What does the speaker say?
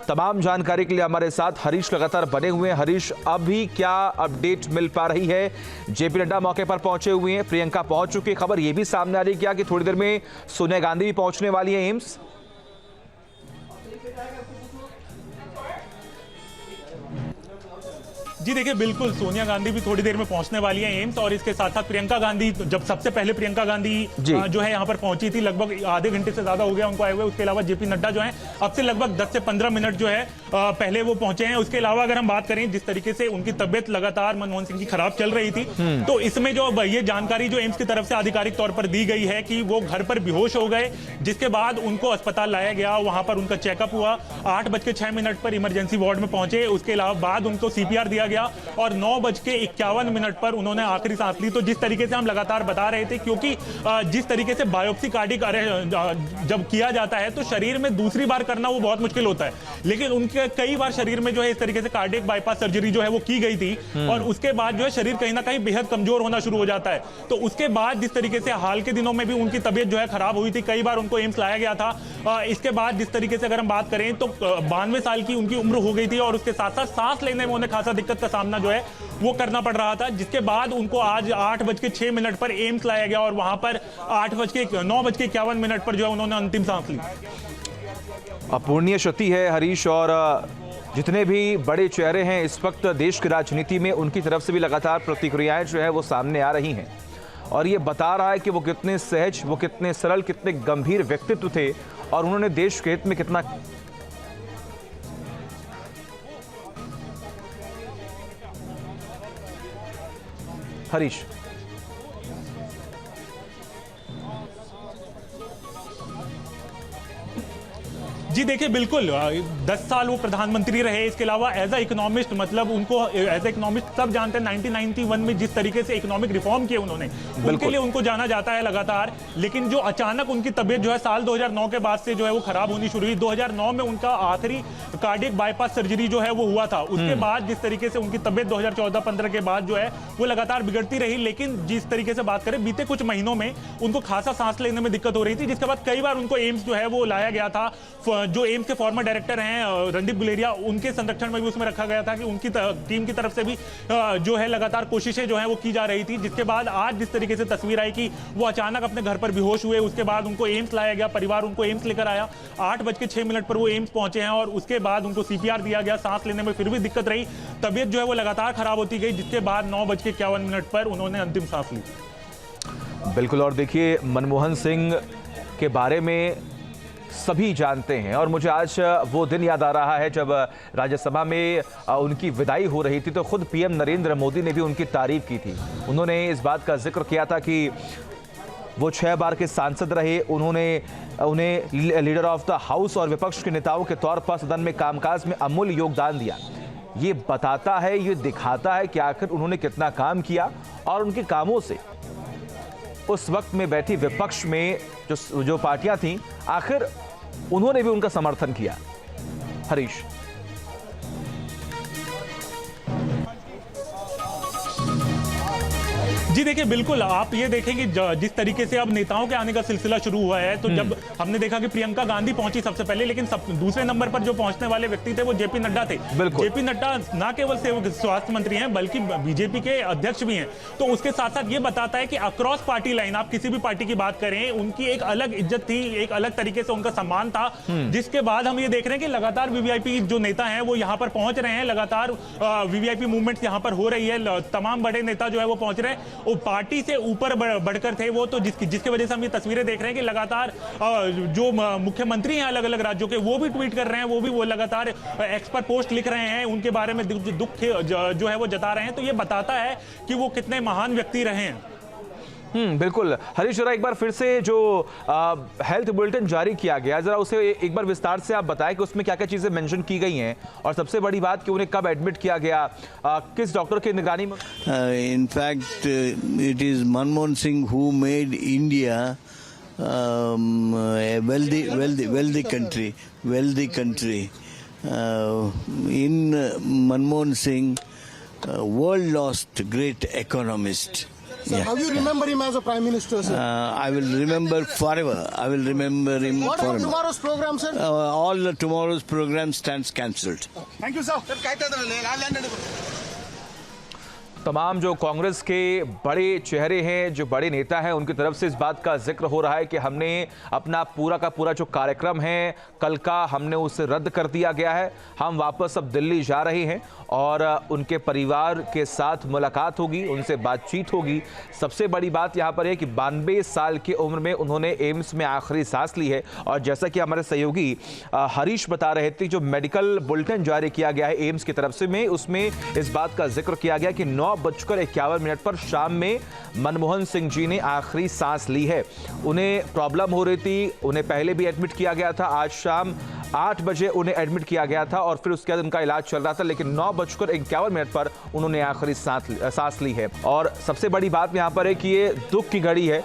तमाम जानकारी के लिए हमारे साथ हरीश लगातार बने हुए हैं। हरीश, अभी क्या अपडेट मिल पा रही है? जेपी नड्डा मौके पर पहुंचे हुए हैं, प्रियंका पहुंच चुकी है। खबर यह भी सामने आ रही है क्या कि थोड़ी देर में सोनिया गांधी भी पहुंचने वाली है एम्स? जी देखिए, बिल्कुल सोनिया गांधी भी थोड़ी देर में पहुंचने वाली है एम्स, और इसके साथ साथ प्रियंका गांधी, जब सबसे पहले प्रियंका गांधी जो है यहां पर पहुंची थी, लगभग आधे घंटे से ज्यादा हो गया उनको आए हुए। उसके अलावा जेपी नड्डा जो है अब से लगभग 10 से 15 मिनट जो है पहले वो पहुंचे हैं। उसके अलावा अगर हम बात करें जिस तरीके से उनकी तबियत लगातार मनमोहन सिंह की खराब चल रही थी, तो इसमें जो ये जानकारी जो एम्स की तरफ से आधिकारिक तौर पर दी गई है कि वो घर पर बेहोश हो गए, जिसके बाद उनको अस्पताल लाया गया, वहां पर उनका चेकअप हुआ, 8:06 पर इमरजेंसी वार्ड में पहुंचे। उसके अलावा बाद उनको CPR दिया गया और 9:51 पर उन्होंने आखिरी सांस ली। तो जिस तरीके से हम लगातार बता रहे थे, क्योंकि जिस तरीके से बायोप्सी कार्डिक जब किया जाता है तो शरीर में दूसरी बार करना वो बहुत मुश्किल होता है, लेकिन उनके कई बार शरीर में जो है इस तरीके से कार्डिक बाईपास सर्जरी जो है वो की गई थी, और उसके बाद जो है शरीर कहीं ना कहीं बेहद कमजोर होना शुरू हो जाता है। तो उसके बाद जिस तरीके से हाल के दिनों में भी उनकी तबियत जो है खराब हुई थी, कई बार उनको एम्स लाया गया था। इसके बाद जिस तरीके से अगर हम बात करें तो 92 साल की उनकी उम्र हो गई थी, और उसके साथ साथ सांस लेने में उन्हें खासा दिक्कत का सामना जो है वो करना पड़ रहा था, जिसके बाद उनको आज 8:06 पर एम्स लाया गया, और वहां पर 9:51 पर जो है उन्होंने अंतिम सांस ली। अपूर्णीय क्षति है हरीश, और जितने भी बड़े चेहरे हैं इस वक्त देश की राजनीति में, उनकी तरफ से भी लगातार प्रतिक्रियाएं जो है वो सामने आ रही हैं, और ये बता रहा है कि वो कितने सहज, वो कितने सरल, कितने गंभीर व्यक्तित्व थे, और उन्होंने देश के हित में कितना हरीश। जी देखिए, बिल्कुल 10 साल वो प्रधानमंत्री रहे। इसके अलावा एज अ इकोनॉमिस्ट, मतलब उनको एज अ इकोनॉमिस्ट सब जानते हैं। 1991 में जिस तरीके से इकोनॉमिक रिफॉर्म किए उन्होंने, उनके लिए उनको जाना जाता है लगातार। लेकिन जो अचानक उनकी तबियत जो है साल 2009 के बाद से जो है वो खराब होनी शुरू हुई। 2009 में उनका आखिरी कार्डियक बाईपास सर्जरी जो है वो हुआ था। उसके बाद जिस तरीके से उनकी तबियत 2014-15 के बाद जो है वो लगातार बिगड़ती रही। लेकिन जिस तरीके से बात करें, बीते कुछ महीनों में उनको खासा सांस लेने में दिक्कत हो रही थी, जिसके बाद कई बार उनको एम्स जो है वो लाया गया था। जो एम्स के फॉर्मर डायरेक्टर हैं रणदीप गुलेरिया, उनके संरक्षण में भी उसमें रखा गया था कि उनकी टीम की तरफ से भी जो है लगातार कोशिशें जो है वो की जा रही थी। जिसके बाद आज जिस तरीके से तस्वीर आई कि वो अचानक अपने घर पर बेहोश हुए, उसके बाद उनको एम्स लाया गया, परिवार उनको एम्स लेकर आया। 8:06 पर वो एम्स पहुंचे हैं, और उसके बाद उनको CPR दिया गया। सांस लेने में फिर भी दिक्कत रही, तबियत जो है वो लगातार खराब होती गई, जिसके बाद 9:51 पर उन्होंने अंतिम सांस ली। बिल्कुल, और देखिए मनमोहन सिंह के बारे में सभी जानते हैं, और मुझे आज वो दिन याद आ रहा है जब राज्यसभा में उनकी विदाई हो रही थी, तो खुद PM नरेंद्र मोदी ने भी उनकी तारीफ की थी। उन्होंने इस बात का जिक्र किया था कि वो 6 बार के सांसद रहे, उन्हें लीडर ऑफ द हाउस और विपक्ष के नेताओं के तौर पर सदन में कामकाज में अमूल्य योगदान दिया। ये बताता है, ये दिखाता है कि आखिर उन्होंने कितना काम किया, और उनके कामों से उस वक्त में बैठी विपक्ष में जो पार्टियां थीं, आखिर उन्होंने भी उनका समर्थन किया। हरीश। जी देखिए, बिल्कुल आप ये देखेंगे जिस तरीके से अब नेताओं के आने का सिलसिला शुरू हुआ है, तो जब हमने देखा कि प्रियंका गांधी पहुंची सबसे पहले, लेकिन दूसरे नंबर पर जो पहुंचने वाले व्यक्ति थे वो जेपी नड्डा थे। जेपी नड्डा ना केवल स्वास्थ्य मंत्री हैं बल्कि बीजेपी के अध्यक्ष भी हैं। तो उसके साथ साथ ये बताता है कि अक्रॉस पार्टी लाइन, आप किसी भी पार्टी की बात करें, उनकी एक अलग इज्जत थी, एक अलग तरीके से उनका सम्मान था। जिसके बाद हम ये देख रहे हैं कि लगातार वीवीआईपी जो नेता हैं वो यहाँ पर पहुंच रहे हैं, लगातार वीवीआईपी मूवमेंट यहाँ पर हो रही है, तमाम बड़े नेता जो है वो पहुंच रहे हैं। वो पार्टी से ऊपर बढ़कर थे वो, तो जिसकी वजह से हम ये तस्वीरें देख रहे हैं कि लगातार जो मुख्यमंत्री हैं अलग अलग राज्यों के, वो भी ट्वीट कर रहे हैं, वो लगातार एक्स पर पोस्ट लिख रहे हैं, उनके बारे में दुख जो है वो जता रहे हैं। तो ये बताता है कि वो कितने महान व्यक्ति रहे हैं। बिल्कुल हरीश, जरा एक बार फिर से जो हेल्थ बुलेटिन जारी किया गया, जरा उसे एक बार विस्तार से आप बताएं कि उसमें क्या क्या चीजें मेंशन की गई हैं, और सबसे बड़ी बात कि उन्हें कब एडमिट किया गया, किस डॉक्टर की निगरानी में। In fact it is Manmohan Singh who made India a wealthy country. In Manmohan Singh, world lost great economist. Sir, how do you remember him as a Prime Minister, sir? I will remember forever. I will remember him What about forever. tomorrow's program, sir? All the tomorrow's program stands cancelled. Thank you, sir. तमाम जो कांग्रेस के बड़े चेहरे हैं, जो बड़े नेता हैं, उनकी तरफ से इस बात का जिक्र हो रहा है कि हमने अपना पूरा का पूरा जो कार्यक्रम है कल का, हमने उसे रद्द कर दिया गया है। हम वापस अब दिल्ली जा रहे हैं और उनके परिवार के साथ मुलाकात होगी, उनसे बातचीत होगी। सबसे बड़ी बात यहाँ पर है कि 92 साल की उम्र में उन्होंने एम्स में आखिरी सांस ली है। और जैसा कि हमारे सहयोगी हरीश बता रहे थे, जो मेडिकल बुलेटिन जारी किया गया है एम्स की तरफ से में, उसमें इस बात का जिक्र किया गया कि 9:51 पर शाम में मनमोहन सिंह जी ने आखिरी सांस ली है। उन्हें प्रॉब्लम हो रही थी, उन्हें पहले भी एडमिट किया गया था। आज शाम 8 बजे उन्हें एडमिट किया गया था और फिर उसके बाद उनका इलाज चल रहा था, लेकिन 9:51 पर उन्होंने आखिरी सांस ली है। और सबसे बड़ी बात यहाँ पर है कि ये दुख की घड़ी है